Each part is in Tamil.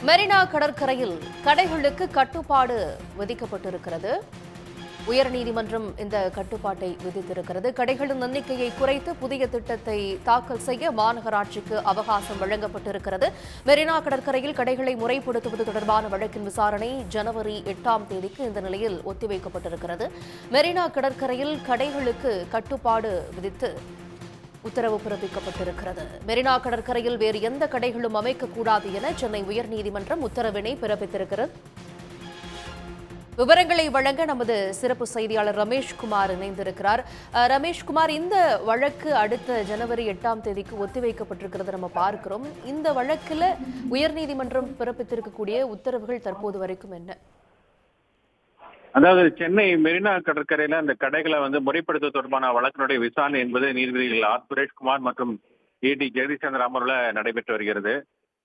மெரினா கடற்கரையில் கடைகளுக்கு கட்டுப்பாடு விதிக்கப்பட்டிருக்கிறது. உயர்நீதிமன்றம் இந்த கட்டுப்பாட்டை விதித்திருக்கிறது. கடைகளின் எண்ணிக்கையை குறைத்து புதிய திட்டத்தை தாக்கல் செய்ய மாநகராட்சிக்கு அவகாசம் வழங்கப்பட்டிருக்கிறது. மெரினா கடற்கரையில் கடைகளை முறைப்படுத்துவது தொடர்பான வழக்கின் விசாரணை ஜனவரி 8ஆம் தேதிக்கு இந்த நிலையில் ஒத்திவைக்கப்பட்டிருக்கிறது. மெரினா கடற்கரையில் கடைகளுக்கு கட்டுப்பாடு விதித்து உத்தரவு பிறப்பிக்கப்பட்டிருக்கிறது. மெரினா கடற்கரையில் வேறு எந்த கடைகளும் அமைக்கக்கூடாது என சென்னை உயர்நீதிமன்றம் உத்தரவினை பிறப்பித்திருக்கிறது. விவரங்களை வழங்க நமது சிறப்பு செய்தியாளர் ரமேஷ்குமார் இணைந்திருக்கிறார். ரமேஷ்குமார், இந்த வழக்கு அடுத்த ஜனவரி 8ஆம் தேதிக்கு ஒத்திவைக்கப்பட்டிருக்கிறது நம்ம பார்க்கிறோம். இந்த வழக்கில் உயர்நீதிமன்றம் பிறப்பித்திருக்கக்கூடிய உத்தரவுகள் தற்போது வரைக்கும் என்ன? அதாவது சென்னை மெரினா கடற்கரையில அந்த கடைகளை முறைப்படுத்துவது தொடர்பான வழக்கினுடைய விசாரணை என்பது நீதிபதிகள் ஆர் சுரேஷ்குமார் மற்றும் ஏடி ஜெகதீஷ் அமர்வுல நடைபெற்று வருகிறது.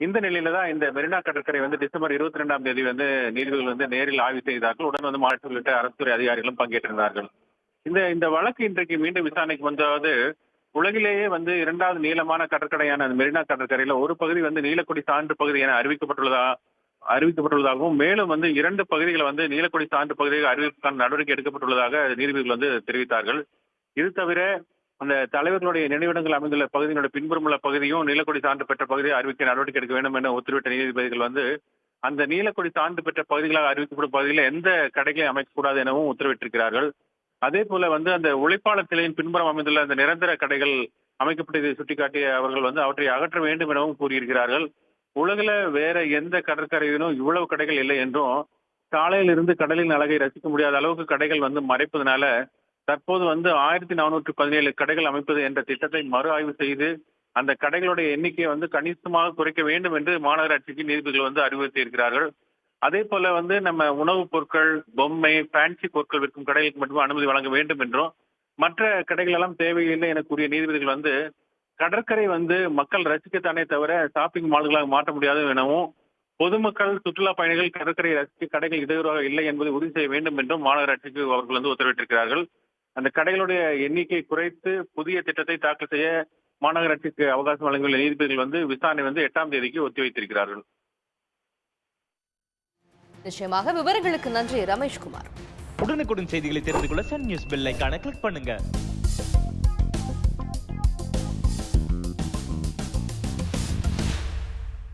இந்த நிலையில தான் இந்த மெரினா கடற்கரை டிசம்பர் 22ஆம் தேதி நீதிபதிகள் நேரில் ஆய்வு செய்தார்கள். உடன் மாவட்ட உள்ளிட்ட அரசுத்துறை அதிகாரிகளும் பங்கேற்றிருந்தார்கள். இந்த வழக்கு இன்றைக்கு மீண்டும் விசாரணைக்கு வந்தாவது உலகிலேயே இரண்டாவது நீளமான கடற்கரையான மெரினா கடற்கரையில ஒரு பகுதி நீலக்குடி சான்று பகுதி என அறிவிக்கப்பட்டுள்ளதாகவும் மேலும் 2 பகுதிகளை நீலக்குடி சான்று பகுதியாக அறிவிப்புக்கான நடவடிக்கை எடுக்கப்பட்டுள்ளதாக நீதிபதிகள் தெரிவித்தார்கள். இது தவிர அந்த தலைவர்களுடைய நினைவிடங்கள் அமைந்துள்ள பகுதியினுடைய பின்புறம் உள்ள பகுதியும் நீலக்குடி சான்று பெற்ற பகுதியை அறிவிக்க நடவடிக்கை எடுக்க வேண்டும் என உத்தரவிட்ட நீதிபதிகள் அந்த நீலக்குடி சான்று பெற்ற பகுதிகளாக அறிவிக்கப்படும் பகுதியில் எந்த கடைகளை அமைக்கக்கூடாது எனவும் உத்தரவிட்டிருக்கிறார்கள். அதே போல அந்த உழைப்பாளர் சிலையின் பின்புறம் அமைந்துள்ள அந்த நிரந்தர கடைகள் அமைக்கப்பட்டதை சுட்டிக்காட்டிய அவர்கள் அவற்றை அகற்ற வேண்டும் எனவும் கூறியிருக்கிறார்கள். உலகில வேற எந்த கடற்கரையிலும் இவ்வளவு கடைகள் இல்லை என்றும் சாலையில் இருந்து கடலின் அழகை ரசிக்க முடியாத அளவுக்கு கடைகள் மறைப்பதனால தற்போது 1417 கடைகள் அமைப்பது என்ற திட்டத்தை மறு ஆய்வு செய்து அந்த கடைகளுடைய எண்ணிக்கையை கணிசமாக குறைக்க வேண்டும் என்று மாநகராட்சிக்கு நீதிபதிகள் அறிவுறுத்தியிருக்கிறார்கள். அதே போல நம்ம உணவுப் பொருட்கள், பொம்மை, ஃபேன்சி பொருட்கள் விற்கும் கடைகளுக்கு மட்டும் அனுமதி வழங்க வேண்டும் என்றும் மற்ற கடைகள் எல்லாம் தேவையில்லை என கூறிய நீதிபதிகள் கடற்கரை மக்கள் ரசிக்கத்தானே தவிர ஷாப்பிங் மால்களாக மாற்ற முடியாது எனவும் பொதுமக்கள், சுற்றுலா பயணிகள் கடற்கரையை ரசிக்க கடைகள் இடையூறாக இல்லை என்பதை உறுதி செய்ய வேண்டும் என்றும் மாநகராட்சிக்கு அவர்கள் உத்தரவிட்டிருக்கிறார்கள். அந்த கடைகளுடைய எண்ணிக்கை குறைத்து புதிய திட்டத்தை தாக்கல் செய்ய மாநகராட்சிக்கு அவகாசம் வழங்கியுள்ள நீதிபதிகள் விசாரணை 8ஆம் தேதிக்கு ஒத்திவைத்திருக்கிறார்கள். நிச்சயமாக விவரங்களுக்கு நன்றி ரமேஷ்குமார். உடனுக்குடன் செய்திகளை தெரிந்து கொள்ள சன் நியூஸ் பெல் ஐகானை கிளிக் பண்ணுங்க.